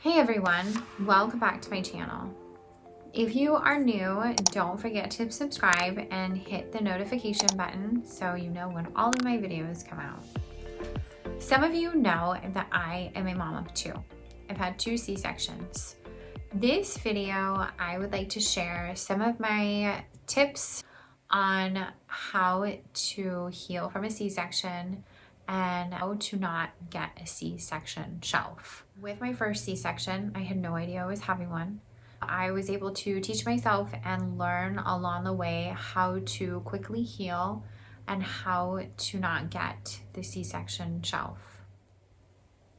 Hey everyone, welcome back to my channel. If you are new, don't forget to subscribe and hit the notification button so you know when all of my videos come out. Some of you know that I am a mom of two. I've had 2 C-sections. This video, I would like to share some of my tips on how to heal from a C-section and how to not get a C-section shelf. With my first C-section, I had no idea I was having one. I was able to teach myself and learn along the way how to quickly heal and how to not get the C-section shelf.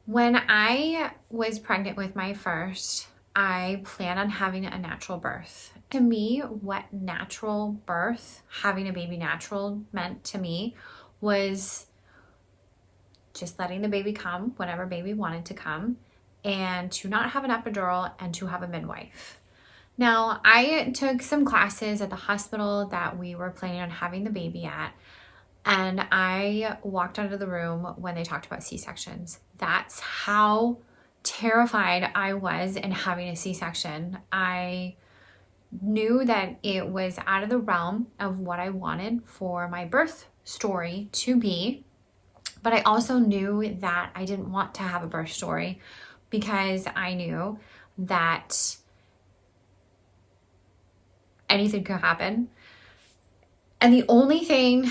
When I was pregnant with my first, I planned on having a natural birth. To me, what natural birth, having a baby natural, meant to me was just letting the baby come whenever baby wanted to come, and to not have an epidural and to have a midwife. Now, I took some classes at the hospital that we were planning on having the baby at, and I walked out of the room when they talked about C-sections. That's how terrified I was in having a C-section. I knew that it was out of the realm of what I wanted for my birth story to be. But I also knew that I didn't want to have a birth story because I knew that anything could happen. And the only thing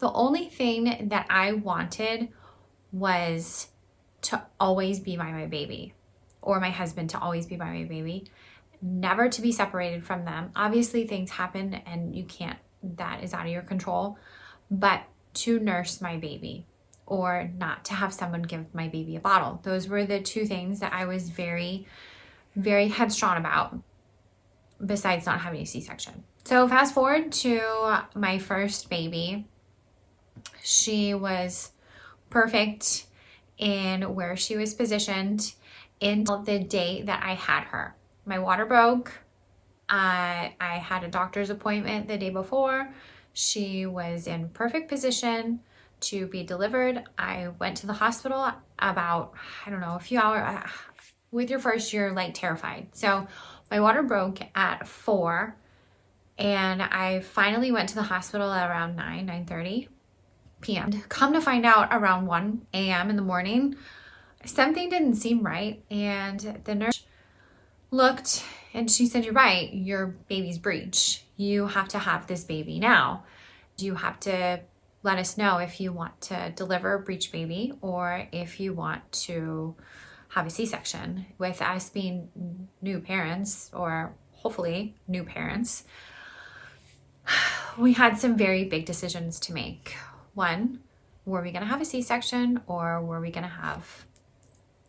that I wanted was to always be by my baby, or my husband to always be by my baby, never to be separated from them. Obviously things happen and you can't, that is out of your control, but to nurse my baby, or not to have someone give my baby a bottle. Those were the 2 things that I was very, very headstrong about, besides not having a C-section. So fast forward to my first baby. She was perfect in where she was positioned until the day that I had her. My water broke. I had a doctor's appointment the day before. She was in perfect position to be delivered. I went to the hospital about, a few hours. With your first, you're like terrified. So my water broke at 4, and I finally went to the hospital at around 9:30 p.m. Come to find out, around 1 a.m. in the morning, something didn't seem right. And the nurse looked and she said, "You're right, your baby's breech. You have to have this baby now. You have to let us know if you want to deliver a breech baby or if you want to have a C-section." With us being new parents, or hopefully new parents, we had some very big decisions to make. One, were we going to have a C-section or were we going to have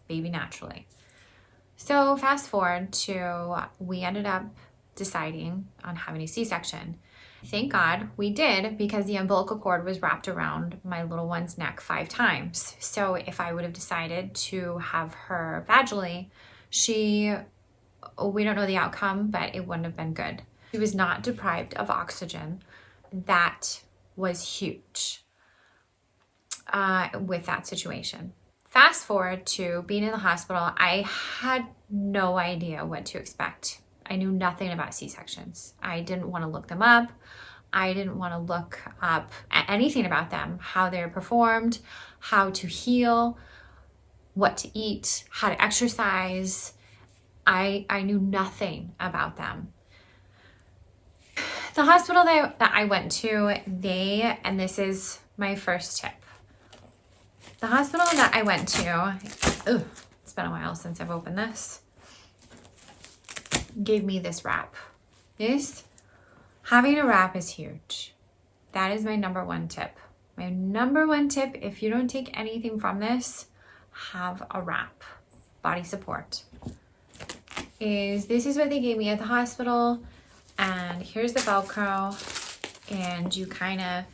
baby naturally? So fast forward to, we ended up deciding on having a C-section. Thank God we did, because the umbilical cord was wrapped around my little one's neck 5 times. So if I would have decided to have her vaginally, we don't know the outcome, but it wouldn't have been good. She was not deprived of oxygen. That was huge with that situation. Fast forward to being in the hospital, I had no idea what to expect. I knew nothing about C-sections. I didn't want to look them up. I didn't want to look up anything about them, how they're performed, how to heal, what to eat, how to exercise. I knew nothing about them. The hospital that I went to, and this is my first tip. The hospital that I went to, it's been a while since I've opened this, gave me this wrap. Having a wrap is huge. That is my number 1 tip. My number 1 tip, if you don't take anything from this, have a wrap. Body support. This is what they gave me at the hospital, and here's the Velcro, and you kind of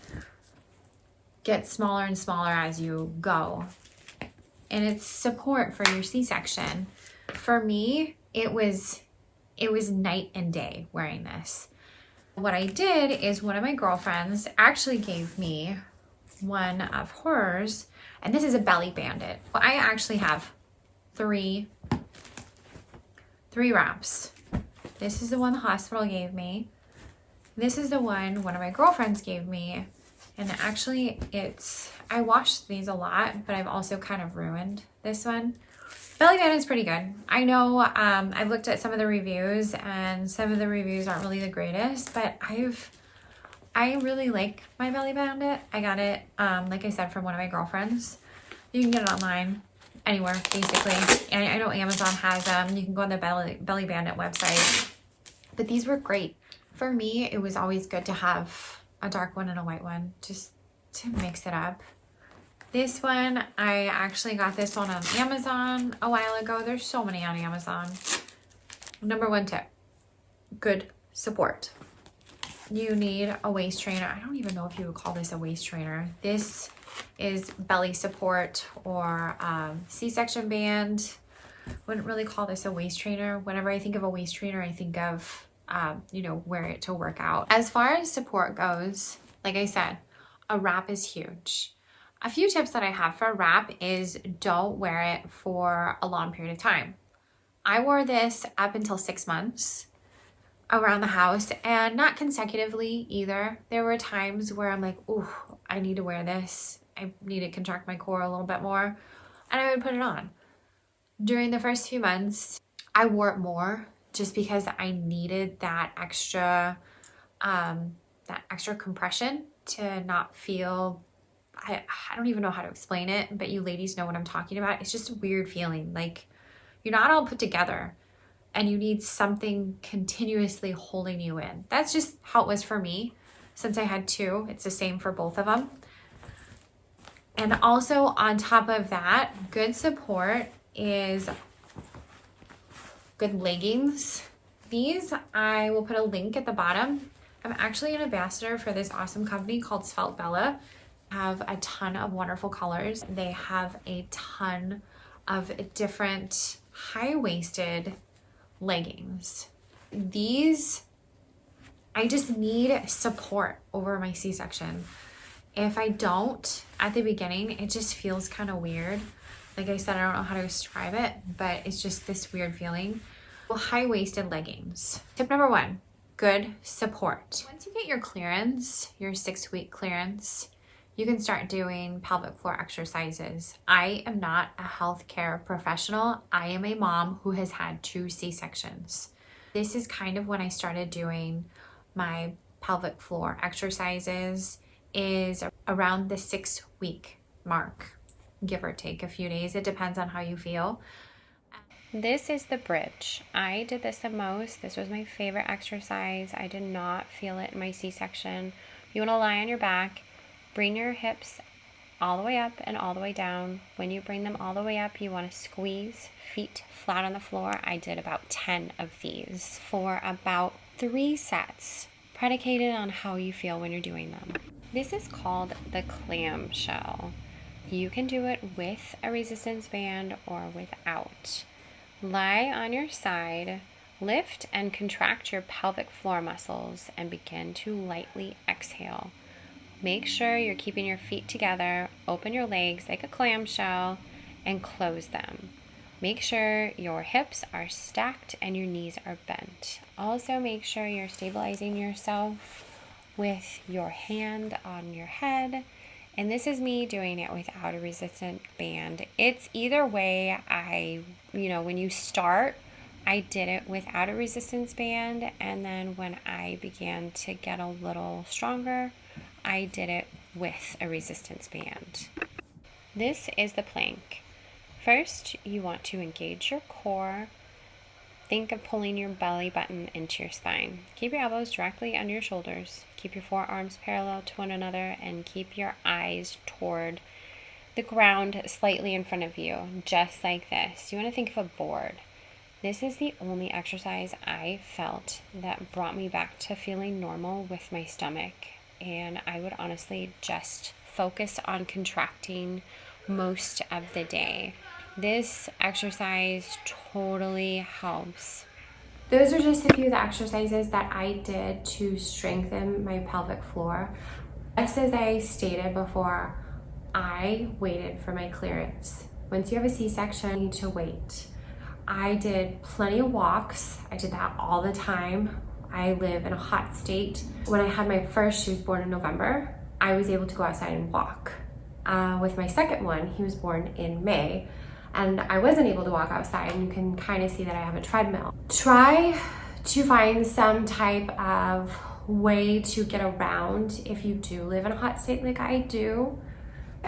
get smaller and smaller as you go. And it's support for your C-section. For me, it was night and day wearing this. What I did is, one of my girlfriends actually gave me one of hers, and this is a belly bandit. Well, I actually have 3 3 wraps. This is the one the hospital gave me. This is the one of my girlfriends gave me. And actually I washed these a lot, but I've also kind of ruined this one. Belly band is pretty good. I know I've looked at some of the reviews and some of the reviews aren't really the greatest, but I really like my belly bandit. I got it, like I said, from one of my girlfriends. You can get it online, anywhere, basically. And I know Amazon has them. You can go on the Belly Bandit website. But these were great. For me, it was always good to have a dark one and a white one, just to mix it up. This one, I actually got this one on Amazon a while ago. There's so many on Amazon. Number 1 tip, good support. You need a waist trainer. I don't even know if you would call this a waist trainer. This is belly support or C-section band. Wouldn't really call this a waist trainer. Whenever I think of a waist trainer, I think of, wear it to work out. As far as support goes, like I said, a wrap is huge. A few tips that I have for a wrap is don't wear it for a long period of time. I wore this up until 6 months around the house, and not consecutively either. There were times where I'm like, ooh, I need to wear this. I need to contract my core a little bit more, and I would put it on. During the first few months, I wore it more just because I needed that extra compression to not feel, I don't even know how to explain it, but you ladies know what I'm talking about. It's just a weird feeling, like you're not all put together and you need something continuously holding you in. That's just how it was for me. Since I had 2, it's the same for both of them. And also on top of that, good support is good leggings. These, I will put a link at the bottom. I'm actually an ambassador for this awesome company called Svelte Bella. Have a ton of wonderful colors. They have a ton of different high-waisted leggings. These, I just need support over my C-section. If I don't at the beginning, it just feels kind of weird. Like I said, I don't know how to describe it, but it's just this weird feeling. Well, high-waisted leggings. Tip number 1, good support. Once you get your clearance, your 6-week clearance, you can start doing pelvic floor exercises. I am not a healthcare professional. I am a mom who has had 2 C-sections. This is kind of when I started doing my pelvic floor exercises, is around the 6-week mark, give or take a few days. It depends on how you feel. This is the bridge. I did this the most. This was my favorite exercise. I did not feel it in my C-section. You want to lie on your back. Bring your hips all the way up and all the way down. When you bring them all the way up, you want to squeeze feet flat on the floor. I did about 10 of these for about 3 sets, predicated on how you feel when you're doing them. This is called the clamshell. You can do it with a resistance band or without. Lie on your side, lift and contract your pelvic floor muscles, and begin to lightly exhale. Make sure you're keeping your feet together, open your legs like a clamshell, and close them. Make sure your hips are stacked and your knees are bent. Also, make sure you're stabilizing yourself with your hand on your head. And this is me doing it without a resistant band. It's either way. When you start, I did it without a resistance band, and then when I began to get a little stronger, I did it with a resistance band. This is the plank. First, you want to engage your core. Think of pulling your belly button into your spine. Keep your elbows directly under your shoulders. Keep your forearms parallel to one another, and keep your eyes toward the ground slightly in front of you, just like this. You want to think of a board. This is the only exercise I felt that brought me back to feeling normal with my stomach. And I would honestly just focus on contracting most of the day. This exercise totally helps. Those are just a few of the exercises that I did to strengthen my pelvic floor. Just as I stated before, I waited for my clearance. Once you have a C-section, you need to wait. I did plenty of walks. I did that all the time. I live in a hot state. When I had my first, she was born in November, I was able to go outside and walk. With my second one, he was born in May, and I wasn't able to walk outside, and you can kind of see that I have a treadmill. Try to find some type of way to get around if you do live in a hot state like I do.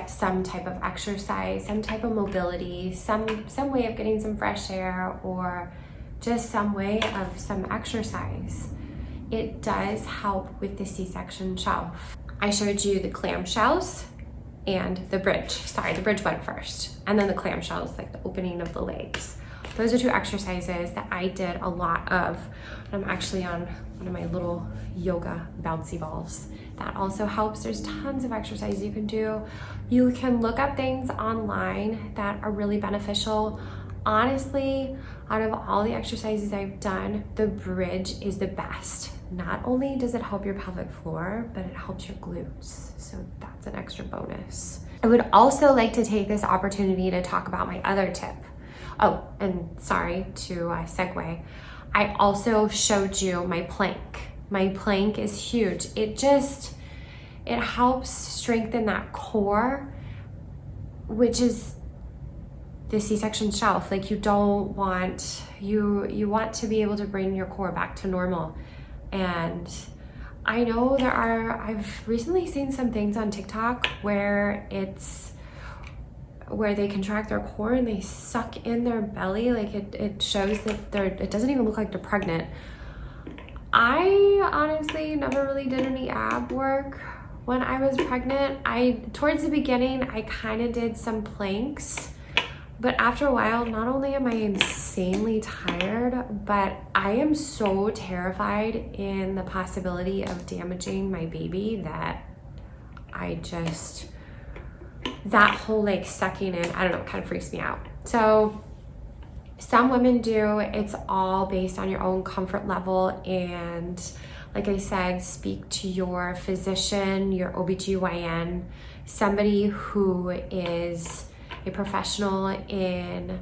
Some type of exercise, some type of mobility, some way of getting some fresh air, or just some way of some exercise. It does help with the C-section shelf. I showed you the clamshells and the bridge. Sorry, the bridge went first. And then the clamshells, like the opening of the legs. Those are two exercises that I did a lot of. I'm actually on one of my little yoga bouncy balls. That also helps. There's tons of exercises you can do. You can look up things online that are really beneficial. Honestly, out of all the exercises I've done, the bridge is the best. Not only does it help your pelvic floor, but it helps your glutes. So that's an extra bonus. I would also like to take this opportunity to talk about my other tip. Oh, and sorry to segue. I also showed you my plank. My plank is huge. It helps strengthen that core, which is the C-section shelf. Like you want to be able to bring your core back to normal. And I know I've recently seen some things on TikTok where they contract their core and they suck in their belly. Like it shows that it doesn't even look like they're pregnant. I honestly never really did any ab work when I was pregnant. Towards the beginning, I kind of did some planks, but after a while, not only am I insanely tired, but I am so terrified in the possibility of damaging my baby that that whole like sucking in, I don't know, it kind of freaks me out. So some women do. It's all based on your own comfort level, and like I said, speak to your physician, your OBGYN, somebody who is a professional in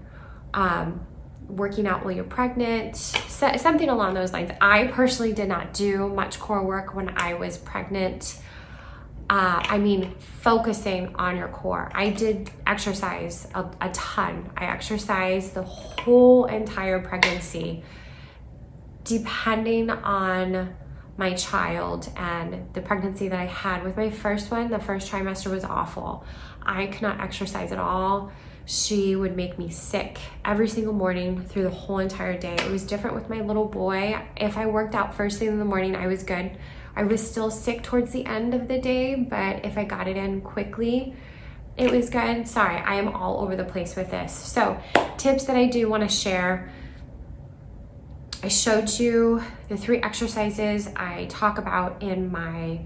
working out while you're pregnant, something along those lines. I personally did not do much core work when I was pregnant. Focusing on your core. I did exercise a ton. I exercised the whole entire pregnancy. Depending on my child and the pregnancy that I had with my first one, the first trimester was awful. I could not exercise at all. She would make me sick every single morning through the whole entire day. It was different with my little boy. If I worked out first thing in the morning, I was good. I was still sick towards the end of the day, but if I got it in quickly, it was good. Sorry, I am all over the place with this. So tips that I do want to share. I showed you the 3 exercises I talk about in my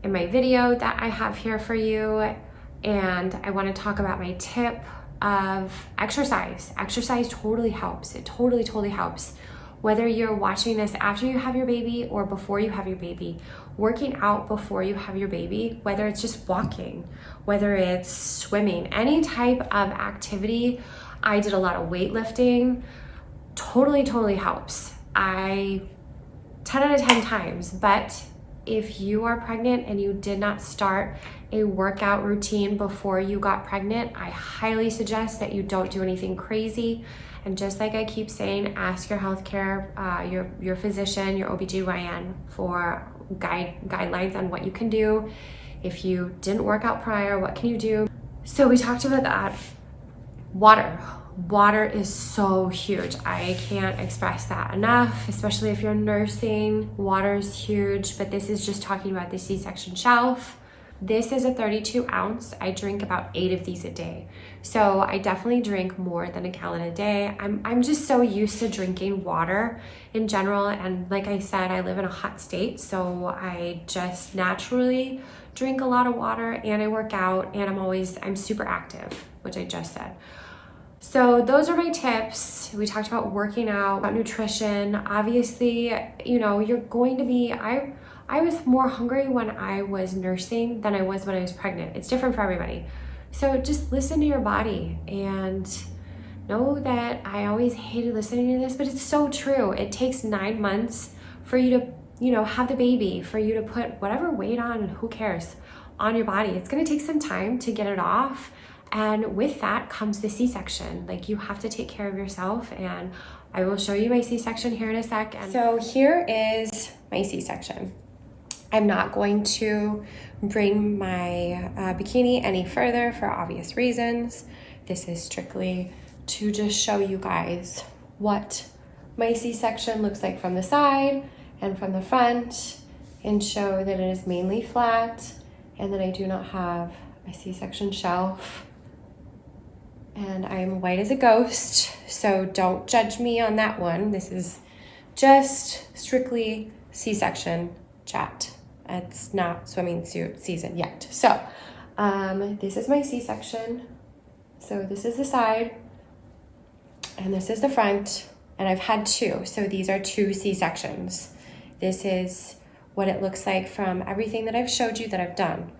video that I have here for you. And I want to talk about my tip of exercise. Exercise totally helps. It totally helps. Whether you're watching this after you have your baby or before you have your baby, working out before you have your baby, whether it's just walking, whether it's swimming, any type of activity. I did a lot of weightlifting. Totally helps. 10 out of 10 times. But if you are pregnant and you did not start a workout routine before you got pregnant, I highly suggest that you don't do anything crazy. And just like I keep saying, ask your healthcare, your physician, your OBGYN for guidelines on what you can do. If you didn't work out prior, what can you do? So we talked about that. Water is so huge. I can't express that enough, especially if you're nursing. Water is huge, but this is just talking about the C-section shelf. This is a 32 ounce. I drink about 8 of these a day. So I definitely drink more than a gallon a day. I'm just so used to drinking water in general. And like I said, I live in a hot state. So I just naturally drink a lot of water, and I work out, and I'm super active, which I just said. So those are my tips. We talked about working out, about nutrition. Obviously, you're going to be, I was more hungry when I was nursing than I was when I was pregnant. It's different for everybody. So just listen to your body and know that I always hated listening to this, but it's so true. It takes 9 months for you to, have the baby, for you to put whatever weight on, who cares, on your body. It's gonna take some time to get it off. And with that comes the C-section. Like, you have to take care of yourself, and I will show you my C-section here in a sec. And so here is my C-section. I'm not going to bring my bikini any further for obvious reasons. This is strictly to just show you guys what my C-section looks like from the side and from the front, and show that it is mainly flat and that I do not have a C-section shelf. And I'm white as a ghost, so don't judge me on that one. This is just strictly C-section chat. It's not swimming suit season yet. So this is my C-section. So this is the side and this is the front, and I've had 2. So these are 2 C-sections. This is what it looks like from everything that I've showed you that I've done.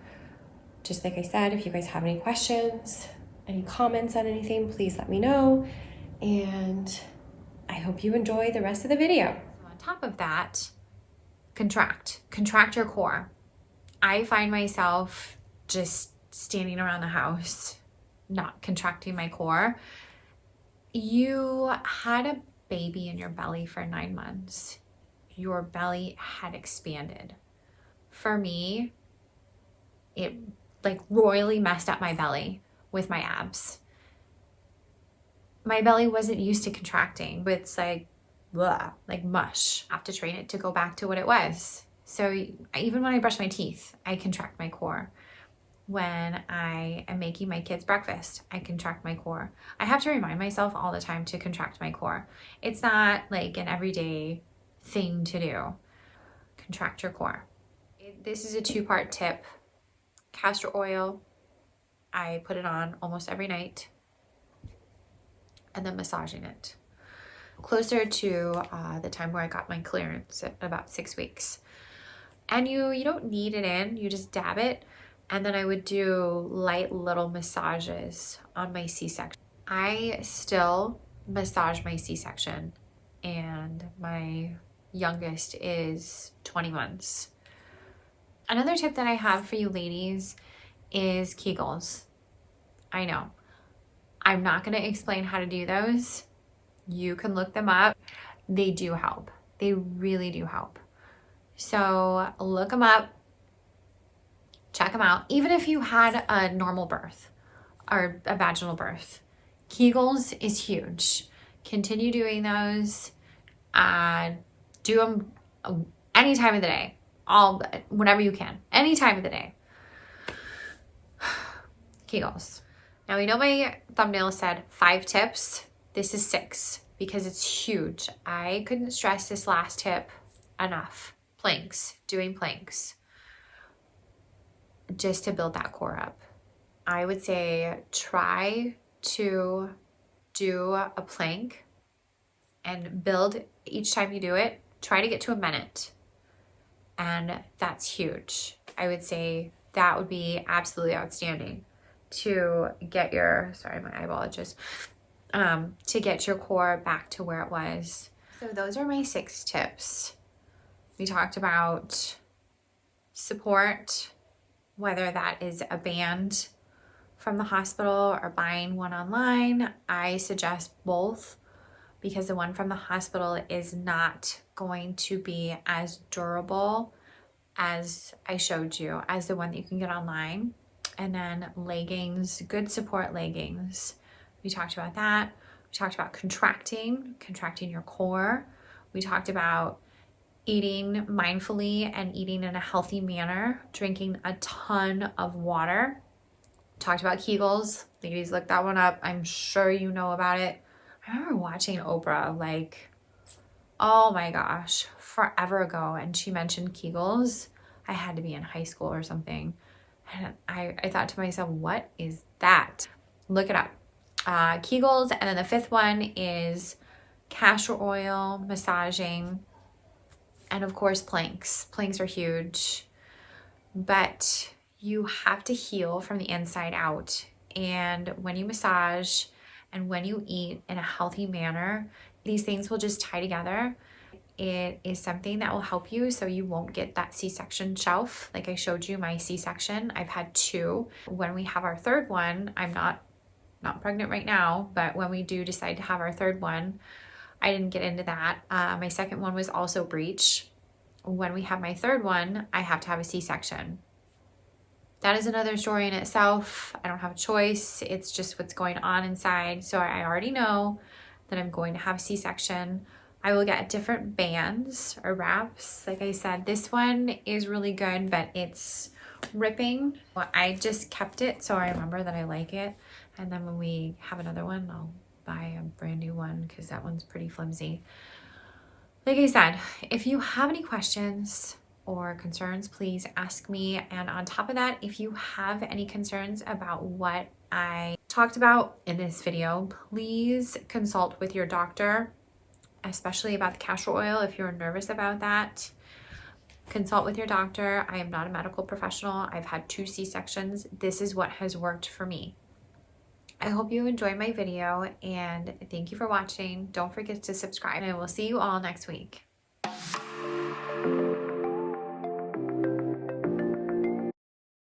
Just like I said, if you guys have any questions, any comments on anything, please let me know. And I hope you enjoy the rest of the video. On top of that, contract your core. I find myself just standing around the house, not contracting my core. You had a baby in your belly for 9 months. Your belly had expanded. For me, it like royally messed up my belly with my abs. My belly wasn't used to contracting. It's like, blah, like mush. I have to train it to go back to what it was. So even when I brush my teeth, I contract my core. When I am making my kids breakfast, I contract my core. I have to remind myself all the time to contract my core. It's not like an everyday thing to do. Contract your core. This is a 2-part tip. Castor oil, I put it on almost every night, and then massaging it. Closer to the time where I got my clearance at about 6 weeks. And you don't knead it in, you just dab it. And then I would do light little massages on my C-section. I still massage my C-section, and my youngest is 20 months. Another tip that I have for you ladies is Kegels. I know. I'm not going to explain how to do those. You can look them up. They do help. They really do help. So look them up. Check them out. Even if you had a normal birth or a vaginal birth, Kegels is huge. Continue doing those. Do them any time of the day. Whenever you can. Any time of the day. Kegels. Now, I know my thumbnail said 5 tips. This is 6 because it's huge. I couldn't stress this last tip enough. Planks. Doing planks. Just to build that core up. I would say try to do a plank and build each time you do it. Try to get to a minute. And that's huge. I would say that would be absolutely outstanding to get your, sorry, my eyeball just, to get your core back to where it was. So those are my 6 tips. We talked about support, whether that is a band from the hospital or buying one online. I suggest both because the one from the hospital is not going to be as durable as I showed you as the one that you can get online. And then leggings, good support leggings. We talked about that. We talked about contracting your core. We talked about eating mindfully and eating in a healthy manner, drinking a ton of water. Talked about Kegels. Ladies, look that one up. I'm sure you know about it. I remember watching Oprah, like, oh my gosh, forever ago, and she mentioned Kegels. I had to be in high school or something. And I thought to myself, what is that? Look it up. Kegels, and then the 5th one is castor oil, massaging, and of course planks. Planks are huge, but you have to heal from the inside out. And when you massage And when you eat in a healthy manner, these things will just tie together. It is something that will help you so you won't get that C-section shelf. Like I showed you my C-section, I've had 2. When we have our 3rd one, I'm not pregnant right now, but when we do decide to have our 3rd one, I didn't get into that. My 2nd one was also breech. When we have my 3rd one, I have to have a C-section. That is another story in itself. I don't have a choice. It's just what's going on inside. So I already know that I'm going to have a C-section. I will get different bands or wraps. Like I said, this one is really good, but it's ripping. I just kept it so I remember that I like it. And then when we have another one, I'll buy a brand new one because that one's pretty flimsy. Like I said, if you have any questions or concerns, please ask me. And on top of that, if you have any concerns about what I talked about in this video, please consult with your doctor, especially about the castor oil. If you're nervous about that, consult with your doctor. I am not a medical professional. I've had 2 C-sections. This is what has worked for me. I hope you enjoyed my video and thank you for watching. Don't forget to subscribe and I will see you all next week.